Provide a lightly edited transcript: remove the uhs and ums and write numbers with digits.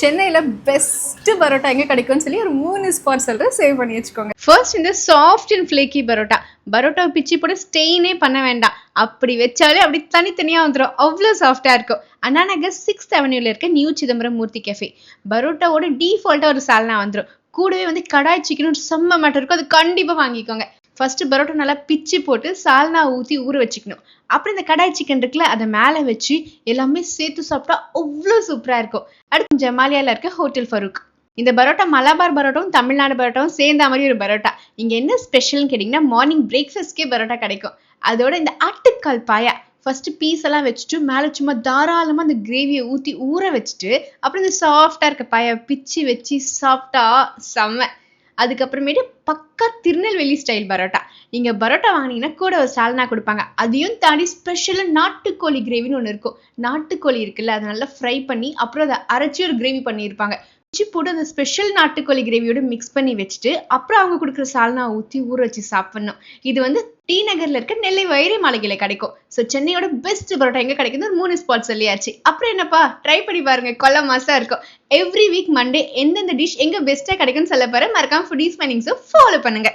சென்னையில பெஸ்ட் பரோட்டா எங்க கிடைக்கும்னு சொல்லி ஒரு 3 ஸ்பாட் சொல்றேன், சேவ் பண்ணி வச்சுக்கோங்க. ஃபர்ஸ்ட் இந்த சாஃப்ட் அண்ட் ஃபிளேக்கி பரோட்டா. பரோட்டாவை பிச்சு போட்டு ஸ்டெயினே பண்ண வேண்டாம், அப்படி வச்சாலே அப்படி தனித்தனியா வந்துடும், அவ்வளோ சாஃப்டா இருக்கும். அண்ணா நகர் 6th அவென்யூல இருக்க நியூ சிதம்பரம் மூர்த்தி கேஃபே. பரோட்டாவோட டிஃபால்ட்டா ஒரு சால்னா வந்துடும், கூடவே வந்து கடாய் சிக்கன் செம்ம மேட்டர் இருக்கும், அது கண்டிப்பா வாங்கிக்கோங்க. ஃபர்ஸ்ட் பரோட்டா நல்லா பிச்சு போட்டு சால்னா ஊற்றி ஊற வச்சுக்கணும். அப்புறம் இந்த கடாய் சிக்கன் இருக்குல்ல, அதை மேலே வச்சு எல்லாமே சேர்த்து சாப்பிட்டா அவ்வளோ சூப்பராக இருக்கும். அடுத்து ஜமாலியால இருக்க ஹோட்டல் ஃபரூக். இந்த பரோட்டா மலபார் பரோட்டாவும் தமிழ்நாடு பரோட்டாவும் சேர்ந்த மாதிரி ஒரு பரோட்டா. இங்கே என்ன ஸ்பெஷல்னு கேட்டிங்கன்னா, மார்னிங் பிரேக்ஃபாஸ்ட்கே பரோட்டா கிடைக்கும். அதோட இந்த ஆட்டுக்கால் பாயா ஃபர்ஸ்ட் பீஸ் எல்லாம் வச்சுட்டு மேலே சும்மா தாராளமாக அந்த கிரேவியை ஊற்றி ஊற வச்சுட்டு அப்புறம் இந்த சாஃப்டாக இருக்க பாயா பிச்சு வச்சு சாப்பிட்டா செம்ம. அதுக்கப்புறமேட்டு பக்கா திருநெல்வேலி ஸ்டைல் பரோட்டா. நீங்க பரோட்டா வாங்கினீங்கன்னா கூட ஒரு சால்னா கொடுப்பாங்க. அதையும் தாண்டி ஸ்பெஷலா நாட்டுக்கோழி கிரேவின்னு ஒன்று இருக்கும். நாட்டுக்கோழி இருக்குல்ல, அதை நல்லா ஃப்ரை பண்ணி அப்புறம் அதை அரைச்சி ஒரு கிரேவி பண்ணியிருப்பாங்க. வச்சு போட்டு அந்த ஸ்பெஷல் நாட்டுக்கோழி கிரேவியோட மிக்ஸ் பண்ணி வச்சுட்டு அப்புறம் அவங்க கொடுக்குற சால்னா ஊற்றி ஊற வச்சு சாப்பிடணும். இது வந்து டி நகர்ல இருக்க நெல்லை வைரை மாளிகையில கிடைக்கும். ஸோ சென்னையோட பெஸ்ட் பரோட்டா எங்க கிடைக்குது, 3 ஸ்பாட் சொல்லியாச்சு. அப்புறம் என்னப்பா, ட்ரை பண்ணி பாருங்க, கொல்ல மாசா இருக்கும். எவ்ரி வீக் மண்டே எந்தெந்த டிஷ் எங்க பெஸ்டா கிடைக்கும்னு சொல்ல போறேன். மறக்காம ஃபுடீஸ் மைனிங்ஸை ஃபாலோ பண்ணுங்க.